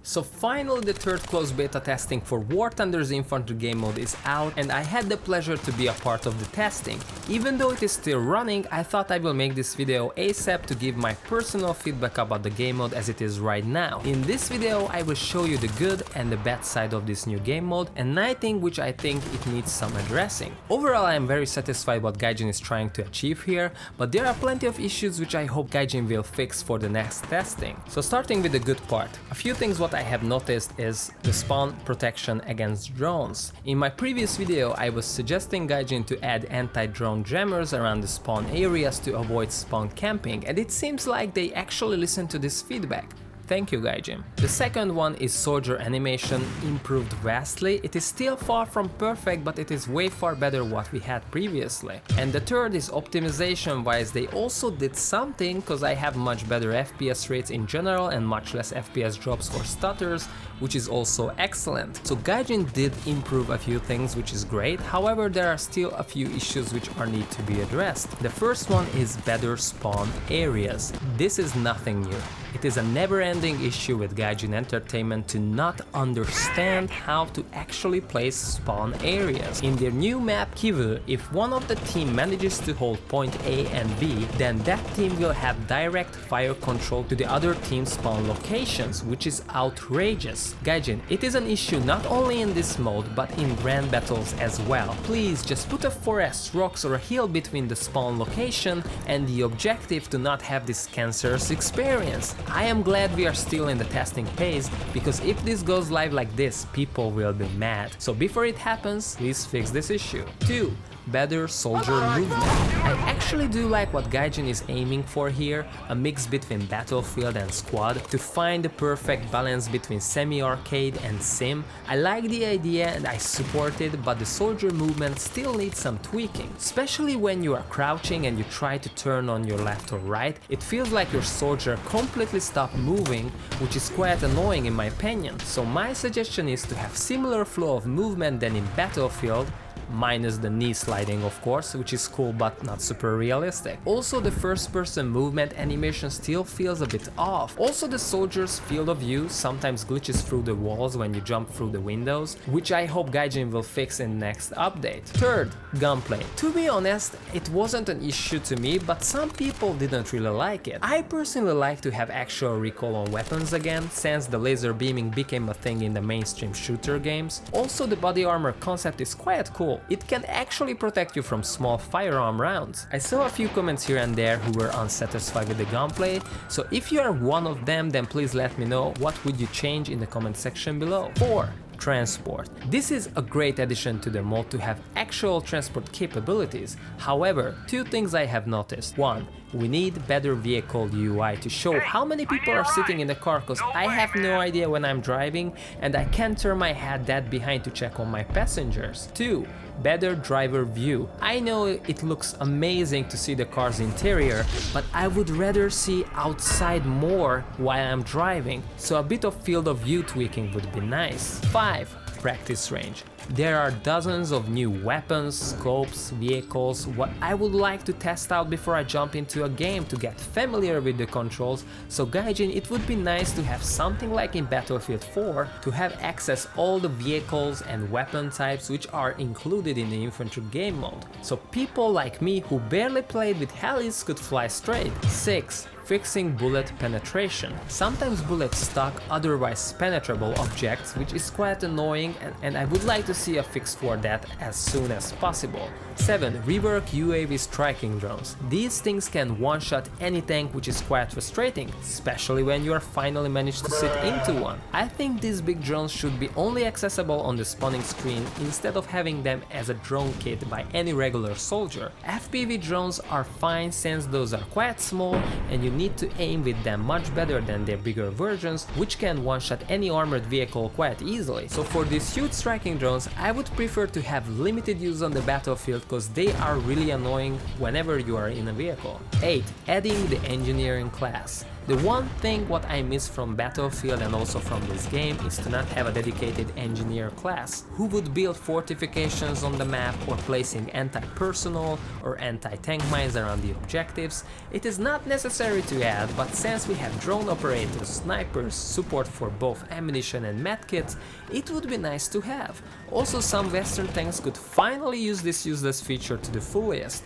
So finally the third closed beta testing for War Thunder's Infantry game mode is out, and I had the pleasure to be a part of the testing. Even though it is still running, I thought I will make this video ASAP to give my personal feedback about the game mode as it is right now. In this video I will show you the good and the bad side of this new game mode, and 9 things which I think it needs some addressing. Overall I am very satisfied what Gaijin is trying to achieve here, but there are plenty of issues which I hope Gaijin will fix for the next testing. So starting with the good part, a few things what I have noticed is the spawn protection against drones. In my previous video I was suggesting Gaijin to add anti-drone jammers around the spawn areas to avoid spawn camping, and it seems like they actually listened to this feedback. Thank you, Gaijin. The second one is soldier animation improved vastly. It is still far from perfect, but it is way far better what we had previously. And the third is optimization wise. They also did something, cause I have much better FPS rates in general and much less FPS drops or stutters, which is also excellent. So Gaijin did improve a few things, which is great. However, there are still a few issues which are need to be addressed. The first one is better spawn areas. This is nothing new. It is a never-ending issue with Gaijin Entertainment to not understand how to actually place spawn areas. In their new map Kivu, if one of the team manages to hold point A and B, then that team will have direct fire control to the other team's spawn locations, which is outrageous. Gaijin, it is an issue not only in this mode, but in grand battles as well. Please just put a forest, rocks or a hill between the spawn location and the objective to not have this cancerous experience. I am glad we are still in the testing phase, because if this goes live like this, people will be mad. So before it happens, please fix this issue. 2. Better soldier movement. I actually do like what Gaijin is aiming for here, a mix between battlefield and squad, to find the perfect balance between semi-arcade and sim. I like the idea and I support it, but the soldier movement still needs some tweaking. Especially when you are crouching and you try to turn on your left or right, it feels like your soldier completely stopped moving, which is quite annoying in my opinion. So my suggestion is to have similar flow of movement than in Battlefield, minus the knee sliding of course, which is cool but not super realistic. Also the first person movement animation still feels a bit off. Also the soldier's field of view sometimes glitches through the walls when you jump through the windows, which I hope Gaijin will fix in next update. Third, gunplay. To be honest, it wasn't an issue to me, but some people didn't really like it. I personally like to have actual recoil on weapons again, since the laser beaming became a thing in the mainstream shooter games. Also the body armor concept is quite cool. It can actually protect you from small firearm rounds. I saw a few comments here and there who were unsatisfied with the gunplay, so if you are one of them, then please let me know what would you change in the comment section below. 4. Transport. This is a great addition to the mode to have actual transport capabilities. However, 2 things I have noticed. 1. We need better vehicle UI to show how many people are sitting in the car, cause I have no idea when I'm driving and I can't turn my head that behind to check on my passengers. 2. Better driver view. I know it looks amazing to see the car's interior, but I would rather see outside more while I'm driving, so a bit of field of view tweaking would be nice. 5. Practice range. There are dozens of new weapons, scopes, vehicles, what I would like to test out before I jump into a game to get familiar with the controls, so Gaijin, it would be nice to have something like in Battlefield 4 to have access all the vehicles and weapon types which are included in the Infantry game mode, so people like me who barely played with helis could fly straight. 6. Fixing bullet penetration. Sometimes bullets stuck otherwise penetrable objects, which is quite annoying, and I would like to see a fix for that as soon as possible. 7. Rework UAV striking drones. These things can one-shot any tank, which is quite frustrating, especially when you are finally managed to sit into one. I think these big drones should be only accessible on the spawning screen instead of having them as a drone kit by any regular soldier. FPV drones are fine since those are quite small and you need to aim with them much better than their bigger versions, which can one-shot any armored vehicle quite easily. So for these huge striking drones, I would prefer to have limited use on the battlefield, because they are really annoying whenever you are in a vehicle. 8. Adding the engineering class. The one thing what I miss from Battlefield and also from this game is to not have a dedicated engineer class who would build fortifications on the map or placing anti-personnel or anti-tank mines around the objectives. It is not necessary to add, but since we have drone operators, snipers, support for both ammunition and medkits, it would be nice to have. Also, some Western tanks could finally use this useless feature to the fullest.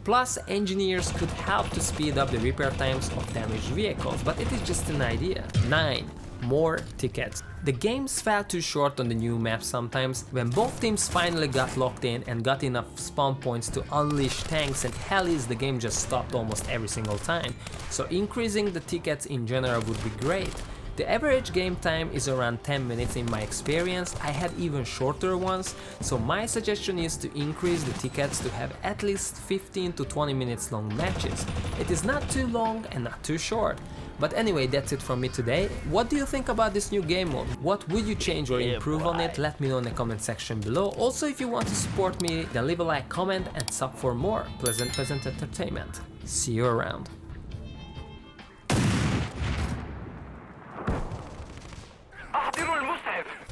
Plus, engineers could help to speed up the repair times of damaged vehicles, but it is just an idea. 9. More tickets. The games felt too short on the new map sometimes. When both teams finally got locked in and got enough spawn points to unleash tanks and helis, the game just stopped almost every single time. So increasing the tickets in general would be great. The average game time is around 10 minutes in my experience. I had even shorter ones, so my suggestion is to increase the tickets to have at least 15 to 20 minutes long matches. It is not too long and not too short. But anyway, that's it from me today. What do you think about this new game mode? What would you change or improve on it? Let me know in the comment section below. Also, if you want to support me, then leave a like, comment and sub for more Pleasant Entertainment. See you around. أحضروا المسعف.